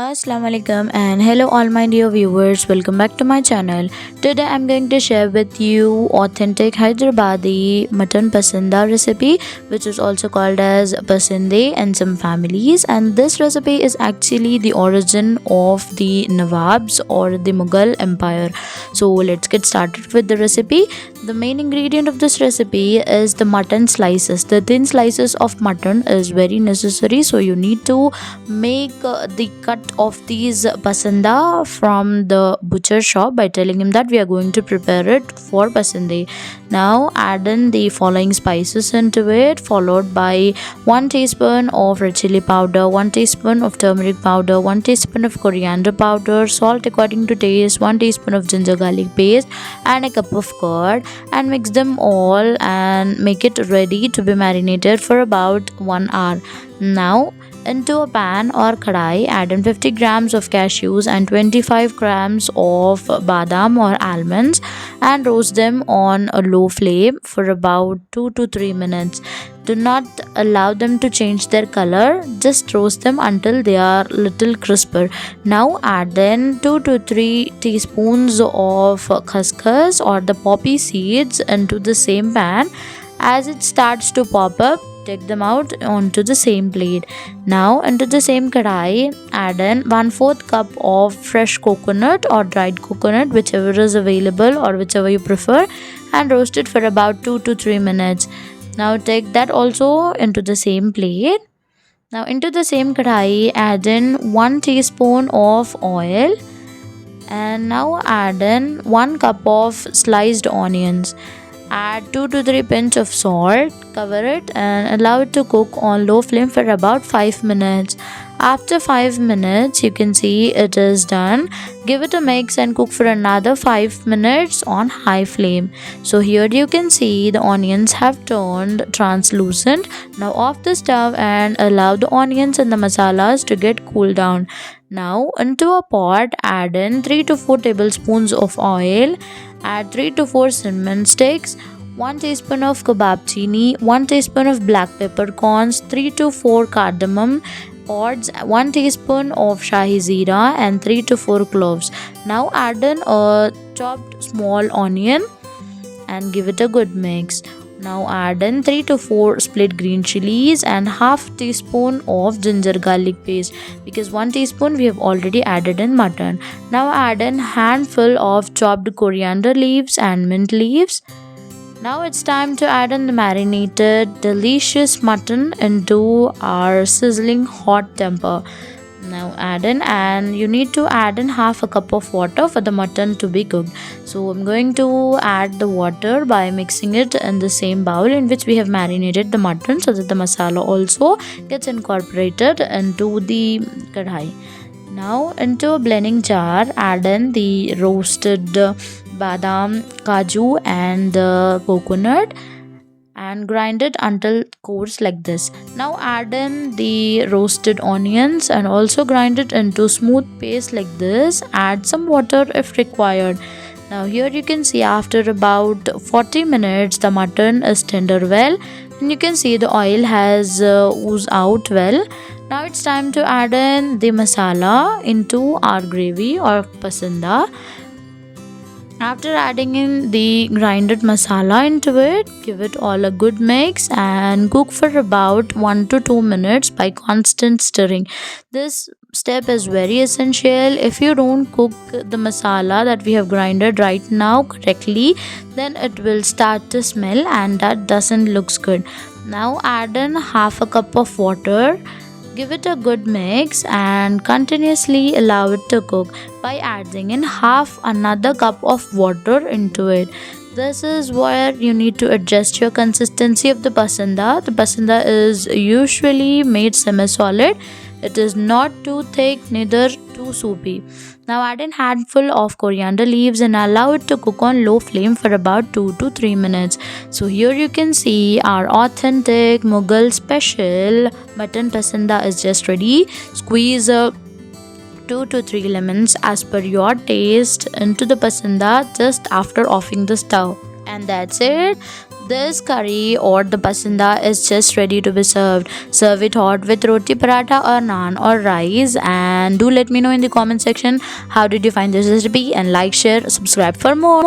Assalamu alaikum and hello all my dear viewers, welcome back to my channel. Today I'm going to share with you authentic Hyderabadi mutton pasanda recipe, which is also called as pasande in some families, and this recipe is actually the origin of the Nawabs or the Mughal Empire. So let's get started with the recipe. The main ingredient of this recipe is the mutton slices. The thin slices of mutton is very necessary, so you need to make the cut of these pasanda from the butcher shop by telling him that we are going to prepare it for pasande. Now add in the following spices into it, followed by 1 teaspoon of red chili powder, 1 teaspoon of turmeric powder, 1 teaspoon of coriander powder, salt according to taste, 1 teaspoon of ginger garlic paste, and a cup of curd, and mix them all and make it ready to be marinated for about 1 hour. Now into a pan or kadai, add in 50 grams of cashews and 25 grams of badam or almonds and roast them on a low flame for about 2 to 3 minutes. Do not allow them to change their color, just roast them until they are little crisper. Now add in 2 to 3 teaspoons of khaskhas or the poppy seeds into the same pan. As it starts to pop up, take them out onto the same plate. Now into the same kadai, add in 1/4 cup of fresh coconut or dried coconut, whichever is available or whichever you prefer, and roast it for about 2 to 3 minutes. Now take that also into the same plate. Now into the same kadai, add in 1 teaspoon of oil, and now add in 1 cup of sliced onions. Add 2 to 3 pinch of salt, cover it and allow it to cook on low flame for about 5 minutes. After 5 minutes, you can see it is done. Give it a mix and cook for another 5 minutes on high flame. So here you can see the onions have turned translucent. Now off the stove and allow the onions and the masalas to get cooled down. Now into a pot, add in 3 to 4 tablespoons of oil. Add 3 to 4 cinnamon sticks, 1 teaspoon of kebab chini, 1 teaspoon of black peppercorns, 3 to 4 cardamom pods, 1 teaspoon of shahi zeera, and 3 to 4 cloves. Now add in a chopped small onion and give it a good mix. Now add in 3 to 4 split green chilies and half teaspoon of ginger garlic paste, because 1 teaspoon we have already added in mutton. Now add in handful of chopped coriander leaves and mint leaves. Now it's time to add in the marinated delicious mutton into our sizzling hot temper. Now add in, and you need to add in half a cup of water for the mutton to be cooked. So I'm going to add the water by mixing it in the same bowl in which we have marinated the mutton, so that the masala also gets incorporated into the kadhai. Now into a blending jar, add in the roasted badam, kaju and the coconut and grind it until coarse like this. Now add in the roasted onions and also grind it into smooth paste like this. Add some water if required. Now here you can see after about 40 minutes the mutton is tender well, and you can see the oil has oozed out well. Now it's time to add in the masala into our gravy or pasanda. After adding in the grinded masala into it, give it all a good mix and cook for about 1 to 2 minutes by constant stirring. This step is very essential. If you don't cook the masala that we have grinded right now correctly, then it will start to smell and that doesn't looks good. Now add in half a cup of water. Give it a good mix and continuously allow it to cook by adding in half another cup of water into it. This is where you need to adjust your consistency of the pasanda. The pasanda is usually made semi-solid. It is not too thick, neither too soupy. Now add in handful of coriander leaves and allow it to cook on low flame for about 2 to 3 minutes. So here you can see our authentic Mughal special mutton pasanda is just ready. Squeeze 2 to 3 lemons as per your taste into the pasanda just after offing the stove. And that's it. This curry or the pasanda is just ready to be served. Serve it hot with roti, paratha or naan or rice, and do let me know in the comment section how did you find this recipe, and like, share, subscribe for more.